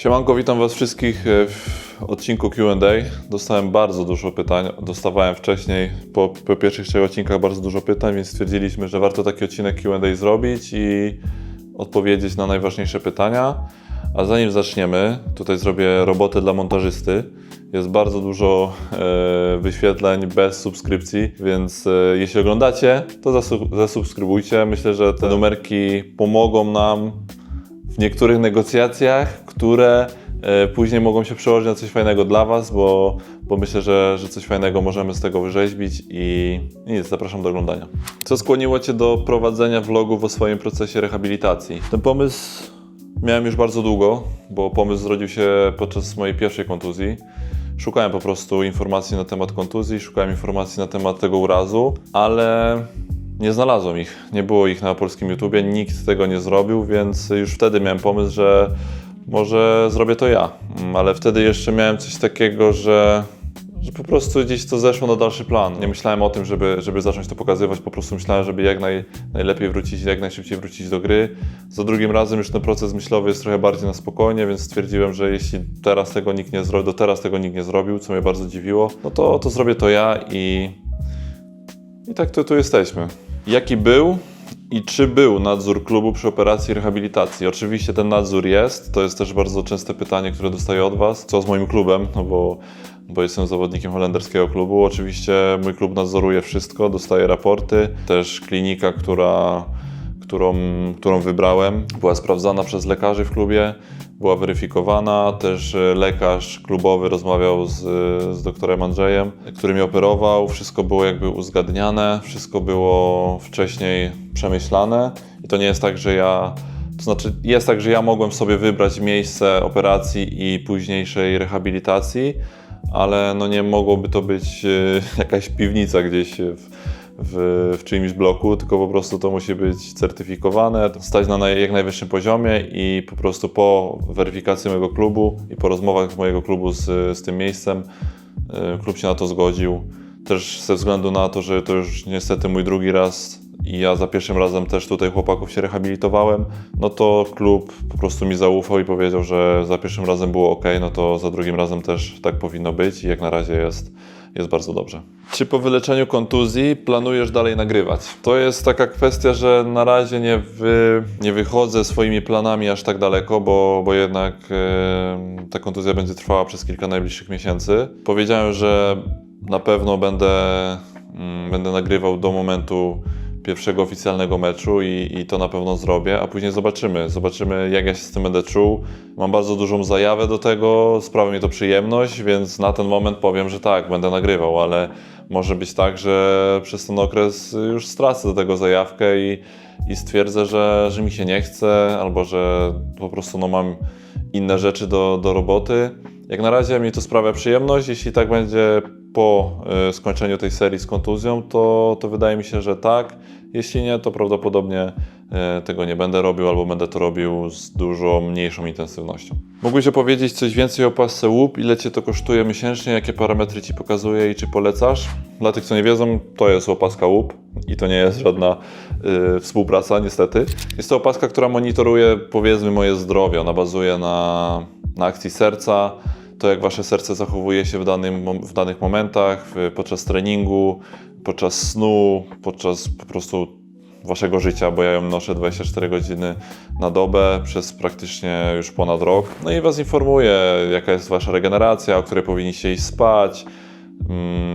Siemanko, witam Was wszystkich w odcinku Q&A. Dostałem bardzo dużo pytań, dostawałem wcześniej po pierwszych 3 odcinkach bardzo dużo pytań, więc stwierdziliśmy, że warto taki odcinek Q&A zrobić i odpowiedzieć na najważniejsze pytania. A zanim zaczniemy, tutaj zrobię robotę dla montażysty. Jest bardzo dużo wyświetleń bez subskrypcji, więc jeśli oglądacie, to zasubskrybujcie. Myślę, że te numerki pomogą nam w niektórych negocjacjach, które później mogą się przełożyć na coś fajnego dla Was, bo myślę, że coś fajnego możemy z tego wyrzeźbić i nic, zapraszam do oglądania. Co skłoniło Cię do prowadzenia vlogów o swoim procesie rehabilitacji? Ten pomysł miałem już bardzo długo, bo pomysł zrodził się podczas mojej pierwszej kontuzji. Szukałem po prostu informacji na temat kontuzji, szukałem informacji na temat tego urazu, ale nie znalazłem ich. Nie było ich na polskim YouTubie, nikt tego nie zrobił, więc już wtedy miałem pomysł, że może zrobię to ja. Ale wtedy jeszcze miałem coś takiego, że po prostu gdzieś to zeszło na dalszy plan. Nie myślałem o tym, żeby zacząć to pokazywać, po prostu myślałem, żeby jak najlepiej wrócić, jak najszybciej wrócić do gry. Za drugim razem już ten proces myślowy jest trochę bardziej na spokojnie, więc stwierdziłem, że jeśli teraz tego nikt nie zrobił, nie zrobił, co mnie bardzo dziwiło, no to zrobię to ja i tak tu jesteśmy. Jaki był i czy był nadzór klubu przy operacji rehabilitacji? Oczywiście ten nadzór jest, to jest też bardzo częste pytanie, które dostaję od Was. Co z moim klubem? No bo jestem zawodnikiem holenderskiego klubu. Oczywiście mój klub nadzoruje wszystko, dostaje raporty. Też klinika, którą wybrałem, była sprawdzana przez lekarzy w klubie, była weryfikowana. Też lekarz klubowy rozmawiał z doktorem Andrzejem, który mnie operował. Wszystko było jakby uzgadniane, wszystko było wcześniej przemyślane. I to nie jest tak, jest tak, że ja mogłem sobie wybrać miejsce operacji i późniejszej rehabilitacji, ale no nie mogłoby to być jakaś piwnica gdzieś w czyimś bloku, tylko po prostu to musi być certyfikowane, stać na jak najwyższym poziomie i po prostu po weryfikacji mojego klubu i po rozmowach mojego klubu z tym miejscem klub się na to zgodził. Też ze względu na to, że to już niestety mój drugi raz i ja za pierwszym razem też tutaj chłopaków się rehabilitowałem, no to klub po prostu mi zaufał i powiedział, że za pierwszym razem było ok, no to za drugim razem też tak powinno być i jak na razie jest bardzo dobrze. Czy po wyleczeniu kontuzji planujesz dalej nagrywać? To jest taka kwestia, że na razie nie wychodzę swoimi planami aż tak daleko, bo jednak ta kontuzja będzie trwała przez kilka najbliższych miesięcy. Powiedziałem, że na pewno będę nagrywał do momentu pierwszego oficjalnego meczu i to na pewno zrobię, a później zobaczymy jak ja się z tym będę czuł. Mam bardzo dużą zajawę do tego, sprawia mi to przyjemność, więc na ten moment powiem, że tak, będę nagrywał, ale może być tak, że przez ten okres już stracę do tego zajawkę i stwierdzę, że mi się nie chce, albo że po prostu mam inne rzeczy do roboty. Jak na razie mi to sprawia przyjemność, jeśli tak będzie po skończeniu tej serii z kontuzją, to wydaje mi się, że tak. Jeśli nie, to prawdopodobnie tego nie będę robił albo będę to robił z dużo mniejszą intensywnością. Mógłbyś opowiedzieć coś więcej o opasce łup? Ile Cię to kosztuje miesięcznie? Jakie parametry Ci pokazuje i czy polecasz? Dla tych, co nie wiedzą, to jest opaska łup i to nie jest żadna współpraca, niestety. Jest to opaska, która monitoruje, powiedzmy, moje zdrowie. Ona bazuje na akcji serca, to jak Wasze serce zachowuje się w danych momentach, podczas treningu, podczas snu, podczas po prostu Waszego życia, bo ja ją noszę 24 godziny na dobę przez praktycznie już ponad rok. No i Was informuję, jaka jest Wasza regeneracja, o której powinniście iść spać,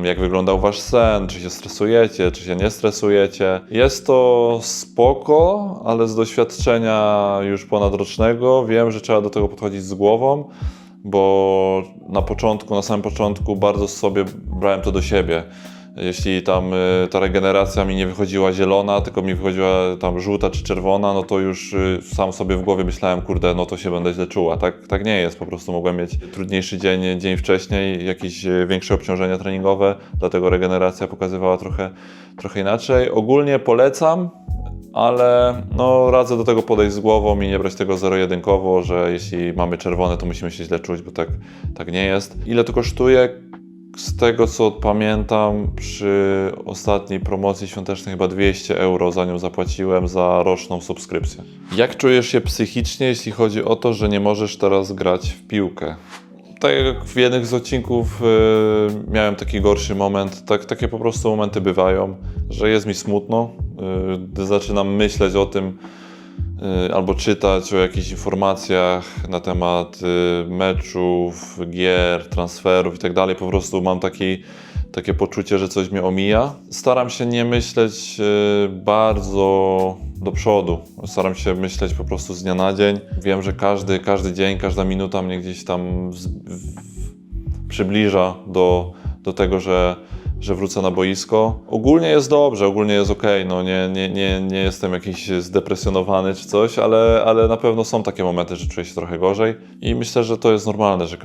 jak wyglądał Wasz sen, czy się stresujecie, czy się nie stresujecie. Jest to spoko, ale z doświadczenia już ponadrocznego wiem, że trzeba do tego podchodzić z głową, bo na samym początku bardzo sobie brałem to do siebie. Jeśli tam ta regeneracja mi nie wychodziła zielona, tylko mi wychodziła tam żółta czy czerwona, no to już sam sobie w głowie myślałem, kurde, no to się będę źle czuła. Tak nie jest, po prostu mogłem mieć trudniejszy dzień wcześniej, jakieś większe obciążenia treningowe, dlatego regeneracja pokazywała trochę inaczej. Ogólnie polecam, ale no, radzę do tego podejść z głową i nie brać tego zero-jedynkowo, że jeśli mamy czerwone, to musimy się źle czuć, bo tak nie jest. Ile to kosztuje? Z tego co pamiętam, przy ostatniej promocji świątecznej chyba 200 euro za nią zapłaciłem za roczną subskrypcję. Jak czujesz się psychicznie, jeśli chodzi o to, że nie możesz teraz grać w piłkę? Tak jak w jednych z odcinków miałem taki gorszy moment, takie po prostu momenty bywają, że jest mi smutno, gdy zaczynam myśleć o tym, albo czytać o jakichś informacjach na temat meczów, gier, transferów i tak dalej. Po prostu mam takie poczucie, że coś mnie omija. Staram się nie myśleć bardzo do przodu. Staram się myśleć po prostu z dnia na dzień. Wiem, że każdy dzień, każda minuta mnie gdzieś tam przybliża do tego, że wrócę na boisko. Ogólnie jest dobrze, ogólnie jest okej. No nie jestem jakiś zdepresjonowany czy coś, ale na pewno są takie momenty, że czuję się trochę gorzej i myślę, że to jest normalne, że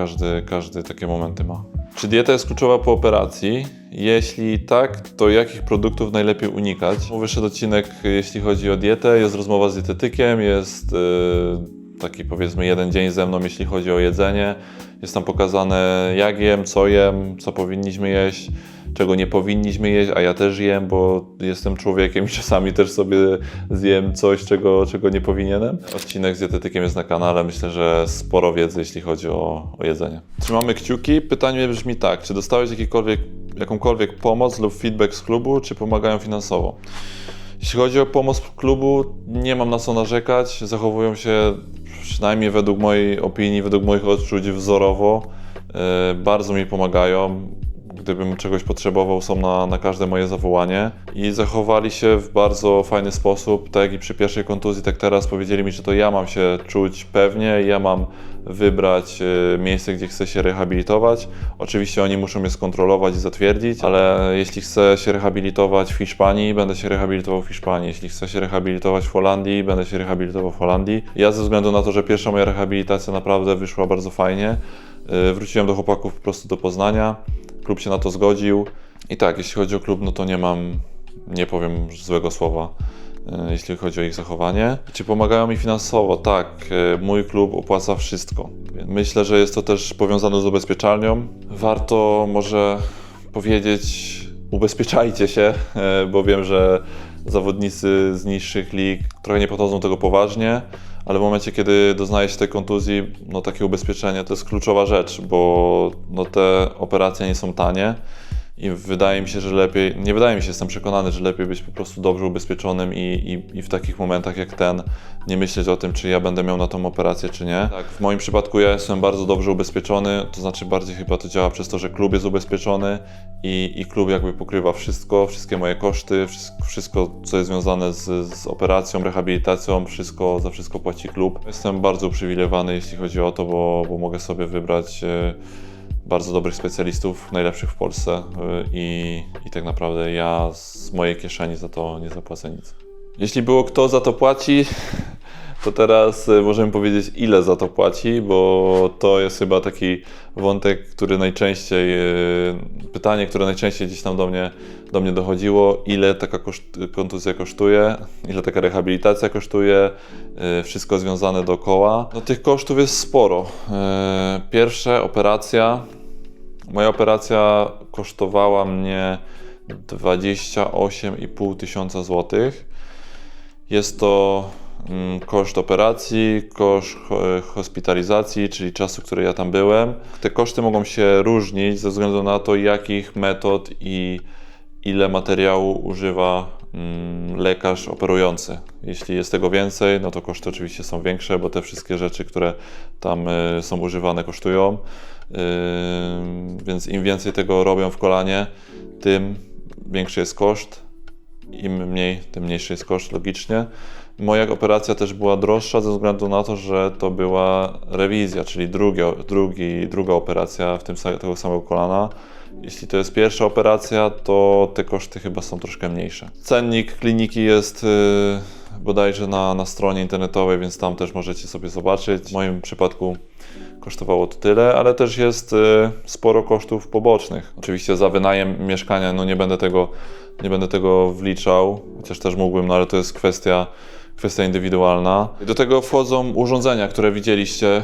każdy takie momenty ma. Czy dieta jest kluczowa po operacji? Jeśli tak, to jakich produktów najlepiej unikać? Wyszedł odcinek, jeśli chodzi o dietę, jest rozmowa z dietetykiem, jest taki powiedzmy jeden dzień ze mną, jeśli chodzi o jedzenie. Jest tam pokazane, jak jem, co powinniśmy jeść, czego nie powinniśmy jeść, a ja też jem, bo jestem człowiekiem i czasami też sobie zjem coś, czego nie powinienem. Odcinek z dietetykiem jest na kanale, myślę, że sporo wiedzy, jeśli chodzi o jedzenie. Trzymamy kciuki. Pytanie brzmi tak, czy dostałeś jakąkolwiek pomoc lub feedback z klubu, czy pomagają finansowo? Jeśli chodzi o pomoc klubu, nie mam na co narzekać, zachowują się przynajmniej według mojej opinii, według moich odczuć wzorowo, bardzo mi pomagają. Gdybym czegoś potrzebował, są na każde moje zawołanie i zachowali się w bardzo fajny sposób, tak jak i przy pierwszej kontuzji, tak teraz powiedzieli mi, że to ja mam się czuć pewnie, ja mam wybrać miejsce, gdzie chcę się rehabilitować. Oczywiście oni muszą mnie skontrolować i zatwierdzić, ale jeśli chcę się rehabilitować w Hiszpanii, będę się rehabilitował w Hiszpanii. Jeśli chcę się rehabilitować w Holandii, będę się rehabilitował w Holandii. Ja ze względu na to, że pierwsza moja rehabilitacja naprawdę wyszła bardzo fajnie, wróciłem do chłopaków po prostu do Poznania. Klub się na to zgodził i tak, jeśli chodzi o klub, no to nie powiem złego słowa, jeśli chodzi o ich zachowanie. Czy pomagają mi finansowo? Tak, mój klub opłaca wszystko. Myślę, że jest to też powiązane z ubezpieczalnią. Warto może powiedzieć, ubezpieczajcie się, bo wiem, że zawodnicy z niższych lig trochę nie podchodzą tego poważnie, ale w momencie, kiedy doznaje się tej kontuzji, no takie ubezpieczenie to jest kluczowa rzecz, bo no te operacje nie są tanie i wydaje mi się, że lepiej, nie wydaje mi się, jestem przekonany, że lepiej być po prostu dobrze ubezpieczonym i w takich momentach jak ten nie myśleć o tym, czy ja będę miał na tą operację, czy nie. Tak, w moim przypadku ja jestem bardzo dobrze ubezpieczony, to znaczy bardziej chyba to działa przez to, że klub jest ubezpieczony i klub jakby pokrywa wszystko, wszystkie moje koszty, wszystko co jest związane z operacją, rehabilitacją, za wszystko płaci klub. Jestem bardzo uprzywilejowany, jeśli chodzi o to, bo mogę sobie wybrać bardzo dobrych specjalistów, najlepszych w Polsce i tak naprawdę ja z mojej kieszeni za to nie zapłacę nic. Jeśli było kto za to płaci, to teraz możemy powiedzieć, ile za to płaci, bo to jest chyba taki wątek, pytanie, które najczęściej gdzieś tam do mnie dochodziło, ile taka kontuzja kosztuje, ile taka rehabilitacja kosztuje, wszystko związane dookoła. No, tych kosztów jest sporo. Pierwsza operacja, moja operacja kosztowała mnie 28,5 tysiąca złotych. Jest to koszt operacji, koszt hospitalizacji, czyli czasu, który ja tam byłem. Te koszty mogą się różnić ze względu na to, jakich metod i ile materiału używa lekarz operujący. Jeśli jest tego więcej, no to koszty oczywiście są większe, bo te wszystkie rzeczy, które tam są używane, kosztują. Więc im więcej tego robią w kolanie, tym większy jest koszt. Im mniej, tym mniejszy jest koszt, logicznie. Moja operacja też była droższa ze względu na to, że to była rewizja, czyli druga operacja tego samego kolana. Jeśli to jest pierwsza operacja, to te koszty chyba są troszkę mniejsze. Cennik kliniki jest bodajże na stronie internetowej, więc tam też możecie sobie zobaczyć. W moim przypadku kosztowało to tyle, ale też jest sporo kosztów pobocznych. Oczywiście za wynajem mieszkania no nie będę tego wliczał, chociaż też mógłbym, no ale to jest kwestia indywidualna. Do tego wchodzą urządzenia, które widzieliście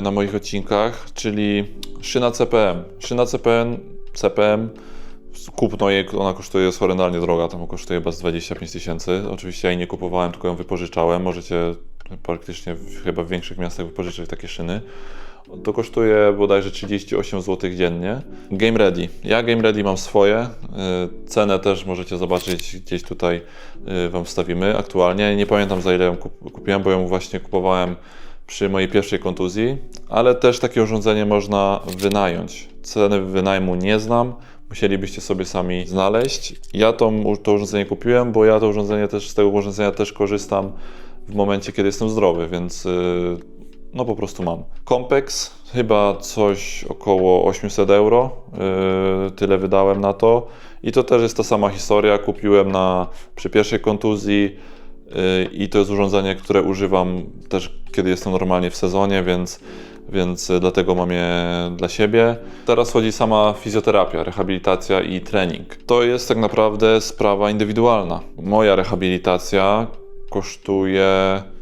na moich odcinkach, czyli szyna CPM. Szyna CPM CPM. Kupno jej, ona jest horrendalnie droga, tam kosztuje chyba z 25 000. Oczywiście ja jej nie kupowałem, tylko ją wypożyczałem. Możecie praktycznie chyba w większych miastach wypożyczyć takie szyny. To kosztuje bodajże 38 zł dziennie. Game Ready. Ja Game Ready mam swoje. Cenę też możecie zobaczyć, gdzieś tutaj Wam wstawimy aktualnie. Nie pamiętam, za ile ją kupiłem, bo ją właśnie kupowałem przy mojej pierwszej kontuzji, ale też takie urządzenie można wynająć. Ceny wynajmu nie znam. Musielibyście sobie sami znaleźć. Ja to urządzenie kupiłem, bo ja z tego urządzenia też korzystam w momencie, kiedy jestem zdrowy, więc no po prostu mam. Compex, chyba coś około 800 euro, tyle wydałem na to. I to też jest ta sama historia, kupiłem przy pierwszej kontuzji i to jest urządzenie, które używam też, kiedy jestem normalnie w sezonie, więc dlatego mam je dla siebie. Teraz chodzi sama fizjoterapia, rehabilitacja i trening. To jest tak naprawdę sprawa indywidualna. Moja rehabilitacja kosztuje...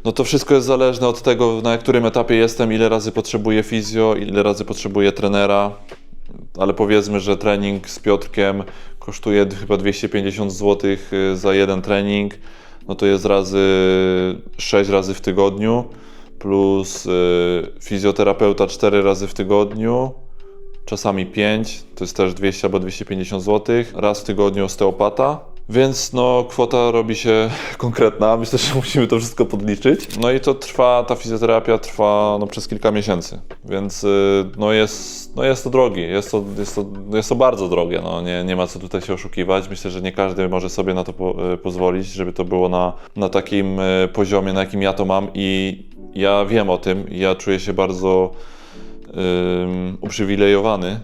No to wszystko jest zależne od tego, na którym etapie jestem, ile razy potrzebuję fizjo, ile razy potrzebuję trenera. Ale powiedzmy, że trening z Piotrkiem kosztuje chyba 250 zł za jeden trening. No to jest 6 razy w tygodniu. Plus fizjoterapeuta 4 razy w tygodniu, czasami 5, to jest też 200 albo 250 zł, raz w tygodniu osteopata, więc no kwota robi się konkretna, myślę, że musimy to wszystko podliczyć. No i ta fizjoterapia trwa no, przez kilka miesięcy, więc jest to drogie, jest to bardzo drogie, no, nie ma co tutaj się oszukiwać. Myślę, że nie każdy może sobie na to pozwolić, żeby to było na takim poziomie, na jakim ja to mam i ja wiem o tym, ja czuję się bardzo uprzywilejowany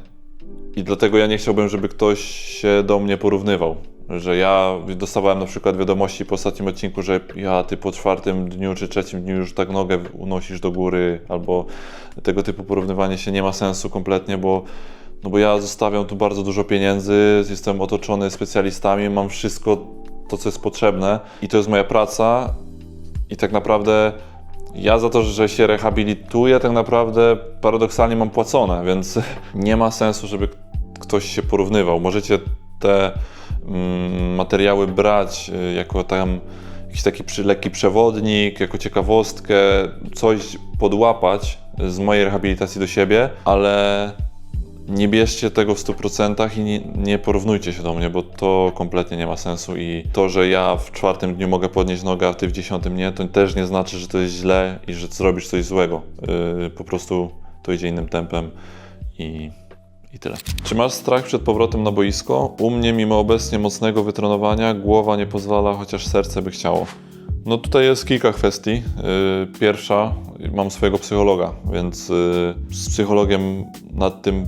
i dlatego ja nie chciałbym, żeby ktoś się do mnie porównywał. Że ja dostawałem na przykład wiadomości po ostatnim odcinku, że ty po 4. dniu czy 3. dniu już tak nogę unosisz do góry, albo tego typu porównywanie się nie ma sensu kompletnie, bo ja zostawiam tu bardzo dużo pieniędzy, jestem otoczony specjalistami, mam wszystko to, co jest potrzebne i to jest moja praca i tak naprawdę ja za to, że się rehabilituję, tak naprawdę paradoksalnie mam płacone, więc nie ma sensu, żeby ktoś się porównywał. Możecie te materiały brać jako tam jakiś taki lekki przewodnik, jako ciekawostkę, coś podłapać z mojej rehabilitacji do siebie, ale nie bierzcie tego w 100% i nie porównujcie się do mnie, bo to kompletnie nie ma sensu i to, że ja w 4. dniu mogę podnieść nogę, a ty w 10. nie, to też nie znaczy, że to jest źle i że zrobisz coś złego. Po prostu to idzie innym tempem i tyle. Czy masz strach przed powrotem na boisko? U mnie, mimo obecnie mocnego wytrenowania, głowa nie pozwala, chociaż serce by chciało. No tutaj jest kilka kwestii. Pierwsza, mam swojego psychologa, więc z psychologiem nad tym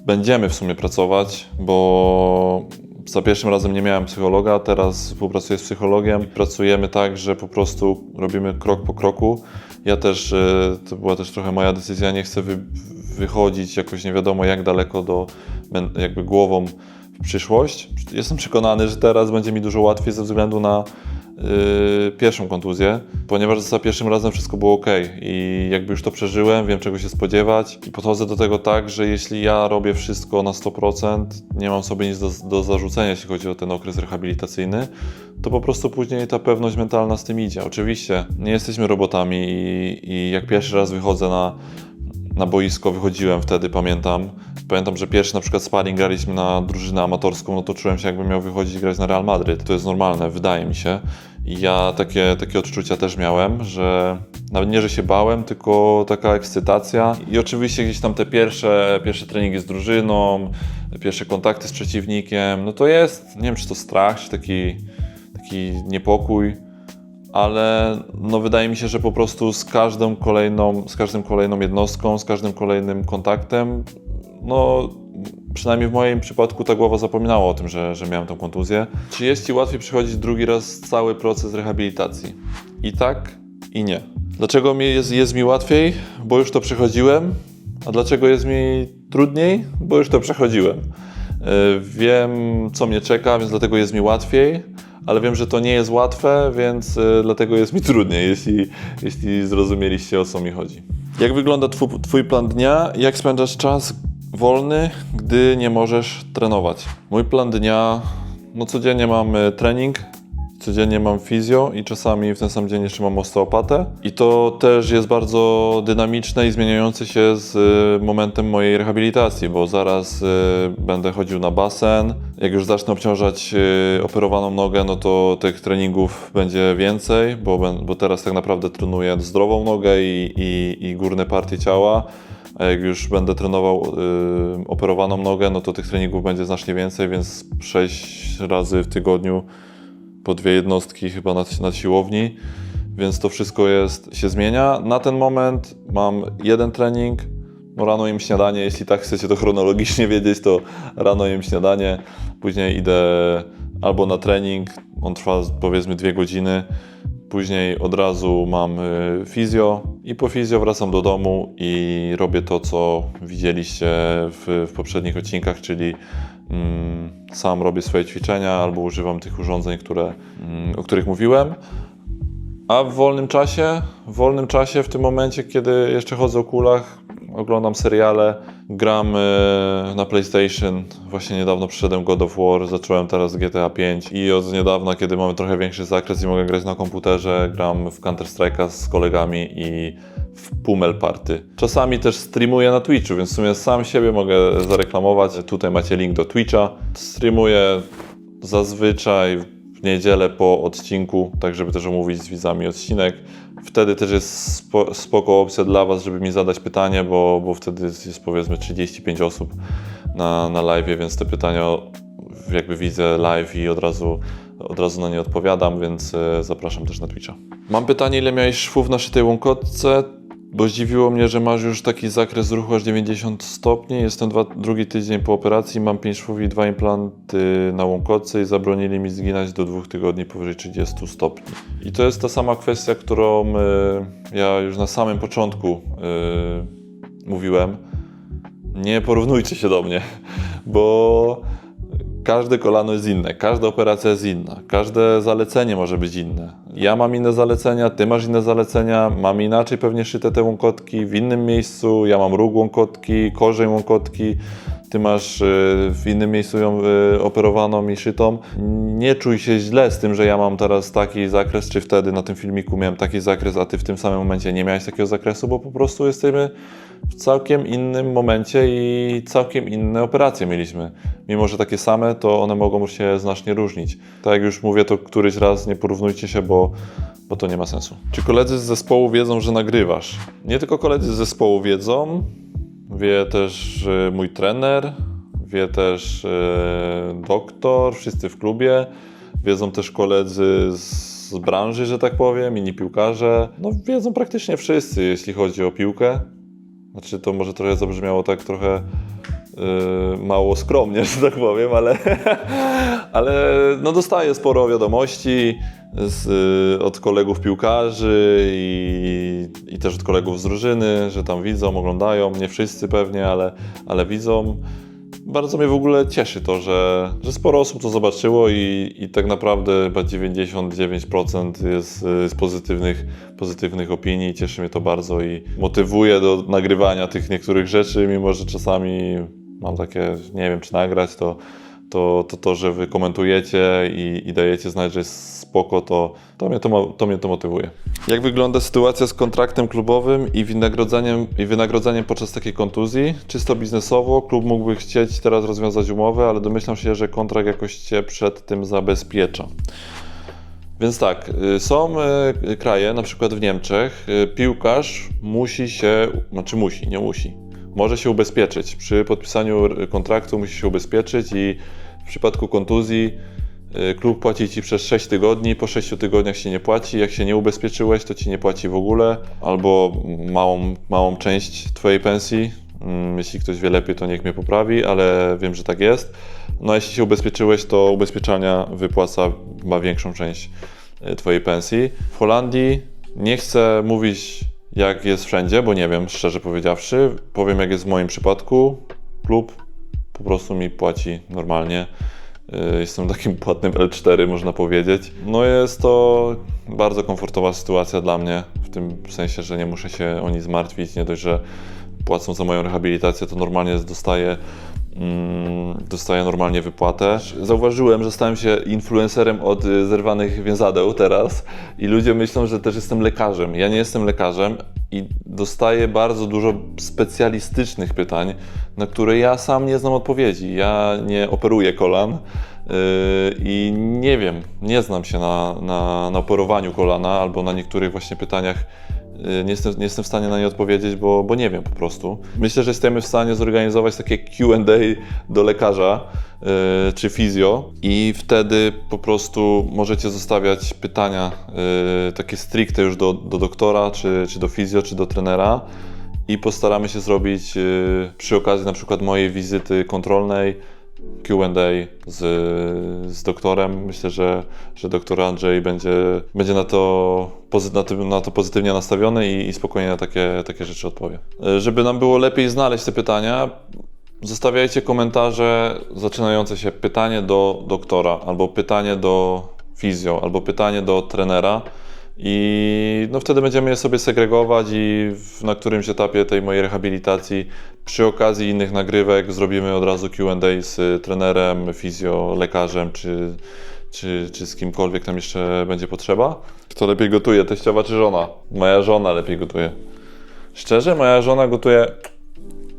będziemy w sumie pracować, bo za pierwszym razem nie miałem psychologa, teraz współpracuję z psychologiem. Pracujemy tak, że po prostu robimy krok po kroku. Ja też, to była też trochę moja decyzja, nie chcę wychodzić jakoś nie wiadomo jak daleko jakby głową w przyszłość. Jestem przekonany, że teraz będzie mi dużo łatwiej ze względu na pierwszą kontuzję, ponieważ za pierwszym razem wszystko było ok i jakby już to przeżyłem, wiem czego się spodziewać i podchodzę do tego tak, że jeśli ja robię wszystko na 100%, nie mam sobie nic do zarzucenia, jeśli chodzi o ten okres rehabilitacyjny, to po prostu później ta pewność mentalna z tym idzie. Oczywiście nie jesteśmy robotami i jak pierwszy raz wychodzę na boisko, wychodziłem wtedy, pamiętam, że pierwszy na przykład sparring graliśmy na drużynę amatorską, no to czułem się jakbym miał wychodzić grać na Real Madryt. To jest normalne, wydaje mi się. I ja takie odczucia też miałem, że nawet nie, że się bałem, tylko taka ekscytacja. I oczywiście gdzieś tam te pierwsze treningi z drużyną, pierwsze kontakty z przeciwnikiem, no to jest, nie wiem czy to strach, czy taki niepokój, ale no wydaje mi się, że po prostu z każdą kolejną jednostką, z każdym kolejnym kontaktem, no przynajmniej w moim przypadku ta głowa zapominała o tym, że miałem tę kontuzję. Czy jest Ci łatwiej przechodzić drugi raz cały proces rehabilitacji? I tak, i nie. Dlaczego jest mi łatwiej? Bo już to przechodziłem. A dlaczego jest mi trudniej? Bo już to przechodziłem. Wiem, co mnie czeka, więc dlatego jest mi łatwiej, ale wiem, że to nie jest łatwe, więc dlatego jest mi trudniej, jeśli zrozumieliście, o co mi chodzi. Jak wygląda Twój plan dnia? Jak spędzasz czas, wolny, gdy nie możesz trenować. Mój plan dnia, codziennie mam trening, codziennie mam fizjo i czasami w ten sam dzień jeszcze mam osteopatę. I to też jest bardzo dynamiczne i zmieniające się z momentem mojej rehabilitacji, bo zaraz będę chodził na basen. Jak już zacznę obciążać operowaną nogę, no to tych treningów będzie więcej, bo teraz tak naprawdę trenuję zdrową nogę i górne partie ciała. A jak już będę trenował operowaną nogę, no to tych treningów będzie znacznie więcej, więc 6 razy w tygodniu po 2 jednostki chyba na siłowni, więc to wszystko się zmienia. Na ten moment mam jeden trening, rano jem śniadanie, jeśli tak chcecie to chronologicznie wiedzieć, to rano jem śniadanie, później idę albo na trening, on trwa powiedzmy 2 godziny, później od razu mam fizjo i po fizjo wracam do domu i robię to, co widzieliście w poprzednich odcinkach, czyli sam robię swoje ćwiczenia albo używam tych urządzeń, o których mówiłem. A w wolnym czasie, w tym momencie, kiedy jeszcze chodzę o kulach, oglądam seriale, gram na PlayStation. Właśnie niedawno przyszedłem God of War, zacząłem teraz GTA 5 i od niedawna, kiedy mamy trochę większy zakres i mogę grać na komputerze, gram w Counter Strike'a z kolegami i w Pummel Party. Czasami też streamuję na Twitchu, więc w sumie sam siebie mogę zareklamować. Tutaj macie link do Twitcha. Streamuję zazwyczaj w niedzielę po odcinku, tak żeby też omówić z widzami odcinek. Wtedy też jest spoko opcja dla Was, żeby mi zadać pytanie, bo wtedy jest powiedzmy 35 osób na live, więc te pytania jakby widzę live i od razu na nie odpowiadam, więc zapraszam też na Twitcha. Mam pytanie, ile miałeś szwów na szytej łąkotce? Bo zdziwiło mnie, że masz już taki zakres ruchu aż 90 stopni. Jestem drugi tydzień po operacji, mam 5 szwów i 2 implanty na łąkotce i zabronili mi zginać do 2 tygodni powyżej 30 stopni. I to jest ta sama kwestia, którą ja już na samym początku mówiłem. Nie porównujcie się do mnie, bo każde kolano jest inne, każda operacja jest inna, każde zalecenie może być inne. Ja mam inne zalecenia, ty masz inne zalecenia, mam inaczej pewnie szyte te łąkotki w innym miejscu, ja mam róg łąkotki, korzeń łąkotki, ty masz w innym miejscu ją operowaną i szytą. Nie czuj się źle z tym, że ja mam teraz taki zakres, czy wtedy na tym filmiku miałem taki zakres, a ty w tym samym momencie nie miałeś takiego zakresu, bo po prostu jesteśmy w całkiem innym momencie i całkiem inne operacje mieliśmy. Mimo że takie same, to one mogą się znacznie różnić. Tak jak już mówię, to któryś raz nie porównujcie się, bo to nie ma sensu. Czy koledzy z zespołu wiedzą, że nagrywasz? Nie tylko koledzy z zespołu wiedzą, wie też mój trener, wie też doktor, wszyscy w klubie, wiedzą też koledzy z branży, że tak powiem, inni piłkarze. No wiedzą praktycznie wszyscy, jeśli chodzi o piłkę. Znaczy to może trochę zabrzmiało tak trochę mało skromnie, że tak powiem, ale no dostaję sporo wiadomości od kolegów piłkarzy i też od kolegów z drużyny, że tam widzą, oglądają, nie wszyscy pewnie, ale widzą. Bardzo mnie w ogóle cieszy to, że sporo osób to zobaczyło i tak naprawdę chyba 99% jest pozytywnych opinii. Cieszy mnie to bardzo i motywuje do nagrywania tych niektórych rzeczy, mimo że czasami mam takie, nie wiem czy nagrać, to że wy komentujecie i dajecie znać, że jest spoko, to mnie to motywuje. Jak wygląda sytuacja z kontraktem klubowym i wynagrodzeniem podczas takiej kontuzji? Czysto biznesowo, klub mógłby chcieć teraz rozwiązać umowę, ale domyślam się, że kontrakt jakoś cię przed tym zabezpiecza. Więc tak, są kraje, na przykład w Niemczech, piłkarz może się ubezpieczyć. Przy podpisaniu kontraktu musi się ubezpieczyć i w przypadku kontuzji klub płaci ci przez 6 tygodni, po 6 tygodniach się nie płaci, jak się nie ubezpieczyłeś, to ci nie płaci w ogóle, albo małą część twojej pensji. Jeśli ktoś wie lepiej, to niech mnie poprawi, ale wiem, że tak jest. No a jeśli się ubezpieczyłeś, to ubezpieczalnia wypłaca ma większą część twojej pensji. W Holandii nie chcę mówić jak jest wszędzie, bo nie wiem, szczerze powiedziawszy. Powiem jak jest w moim przypadku. Klub po prostu mi płaci normalnie. Jestem takim płatnym L4, można powiedzieć. No jest to bardzo komfortowa sytuacja dla mnie, w tym sensie, że nie muszę się o nic martwić. Nie dość, że płacą za moją rehabilitację, to normalnie dostaję normalnie wypłatę. Zauważyłem, że stałem się influencerem od zerwanych więzadeł teraz i ludzie myślą, że też jestem lekarzem. Ja nie jestem lekarzem i dostaję bardzo dużo specjalistycznych pytań, na które ja sam nie znam odpowiedzi. Ja nie operuję kolan i nie wiem, nie znam się na operowaniu kolana albo na niektórych właśnie pytaniach. Nie jestem w stanie na nie odpowiedzieć, bo nie wiem po prostu. Myślę, że jesteśmy w stanie zorganizować takie Q&A do lekarza czy fizjo i wtedy po prostu możecie zostawiać pytania takie stricte już do doktora, czy do fizjo, czy do trenera i postaramy się zrobić przy okazji na przykład mojej wizyty kontrolnej Q&A z doktorem. Myślę, że doktor Andrzej będzie na to pozytywnie nastawiony i spokojnie na takie rzeczy odpowie. Żeby nam było lepiej znaleźć te pytania, zostawiajcie komentarze zaczynające się pytanie do doktora, albo pytanie do fizjo, albo pytanie do trenera. I no wtedy będziemy je sobie segregować i na którymś etapie tej mojej rehabilitacji przy okazji innych nagrywek zrobimy od razu Q&A z trenerem, fizjo, lekarzem czy z kimkolwiek tam jeszcze będzie potrzeba. Kto lepiej gotuje, teściowa czy żona? Moja żona lepiej gotuje. Szczerze, moja żona gotuje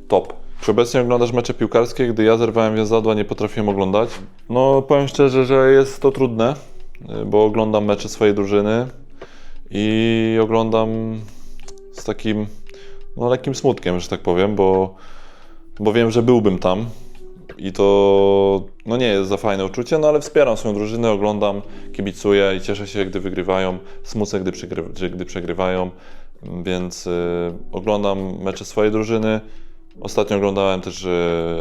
top. Czy obecnie oglądasz mecze piłkarskie? Gdy ja zerwałem więzadła, nie potrafiłem oglądać. No powiem szczerze, że jest to trudne, bo oglądam mecze swojej drużyny i oglądam z takim lekkim smutkiem, że tak powiem, bo wiem, że byłbym tam i to nie jest za fajne uczucie, ale wspieram swoją drużynę, oglądam, kibicuję i cieszę się, gdy wygrywają, smucę, gdy przegrywają, więc oglądam mecze swojej drużyny. Ostatnio oglądałem też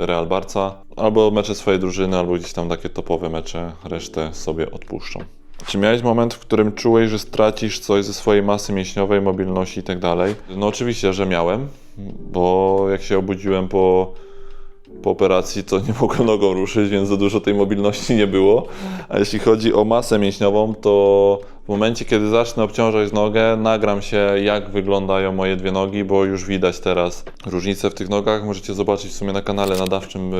Real Barca, albo mecze swojej drużyny, albo gdzieś tam takie topowe mecze, resztę sobie odpuszczą. Czy miałeś moment, w którym czułeś, że stracisz coś ze swojej masy mięśniowej, mobilności i tak dalej? No oczywiście, że miałem, bo jak się obudziłem po operacji, to nie mogłem nogą ruszyć, więc za dużo tej mobilności nie było. A jeśli chodzi o masę mięśniową, to w momencie, kiedy zacznę obciążać nogę, nagram się, jak wyglądają moje dwie nogi, bo już widać teraz różnice w tych nogach. Możecie zobaczyć w sumie na kanale nadawczym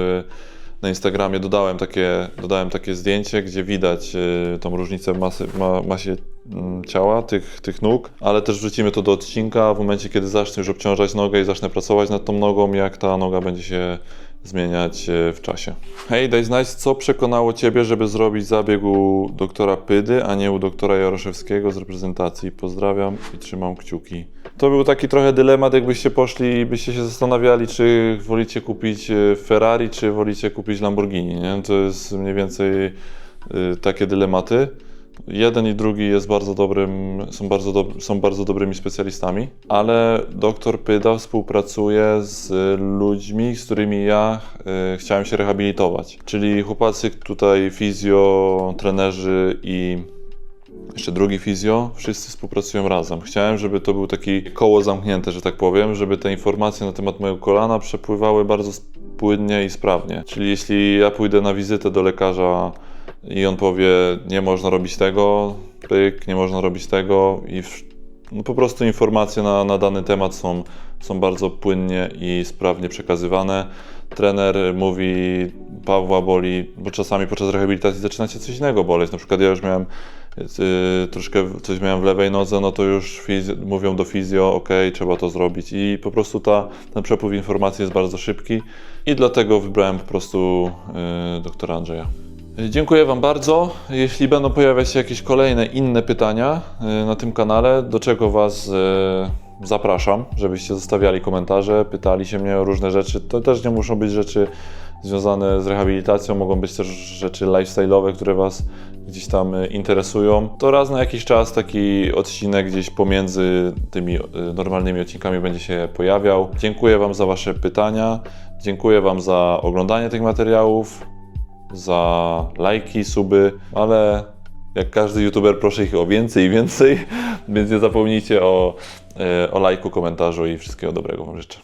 na Instagramie dodałem takie zdjęcie, gdzie widać tą różnicę w masie ciała, tych nóg, ale też wrzucimy to do odcinka w momencie, kiedy zacznę już obciążać nogę i zacznę pracować nad tą nogą, jak ta noga będzie się zmieniać w czasie. Hej, daj znać, co przekonało Ciebie, żeby zrobić zabieg u doktora Pydy, a nie u doktora Jaroszewskiego z reprezentacji. Pozdrawiam i trzymam kciuki. To był taki trochę dylemat, jakbyście poszli i byście się zastanawiali, czy wolicie kupić Ferrari, czy wolicie kupić Lamborghini, nie? To jest mniej więcej takie dylematy. Jeden i drugi jest są bardzo dobrymi specjalistami, ale dr Pyda współpracuje z ludźmi, z którymi ja chciałem się rehabilitować. Czyli chłopacy tutaj, fizjo, trenerzy i jeszcze drugi fizjo, wszyscy współpracują razem. Chciałem, żeby to był taki koło zamknięte, że tak powiem, żeby te informacje na temat mojego kolana przepływały bardzo płynnie i sprawnie. Czyli jeśli ja pójdę na wizytę do lekarza i on powie, nie można robić tego, nie można robić tego i po prostu informacje na dany temat są bardzo płynnie i sprawnie przekazywane. Trener mówi, Pawła boli, bo czasami podczas rehabilitacji zaczyna się coś innego boleć. Na przykład ja już miałem troszkę coś miałem w lewej nodze, no to już mówią do fizjo, ok, trzeba to zrobić i po prostu ten przepływ informacji jest bardzo szybki i dlatego wybrałem po prostu doktora Andrzeja. Dziękuję Wam bardzo. Jeśli będą pojawiać się jakieś kolejne inne pytania na tym kanale, do czego Was zapraszam, żebyście zostawiali komentarze, pytali się mnie o różne rzeczy. To też nie muszą być rzeczy związane z rehabilitacją, mogą być też rzeczy lifestyle'owe, które Was gdzieś tam interesują. To raz na jakiś czas taki odcinek gdzieś pomiędzy tymi normalnymi odcinkami będzie się pojawiał. Dziękuję Wam za Wasze pytania, dziękuję Wam za oglądanie tych materiałów, za lajki, suby, ale jak każdy youtuber proszę ich o więcej i więcej, więc nie zapomnijcie o lajku, komentarzu i wszystkiego dobrego Wam życzę.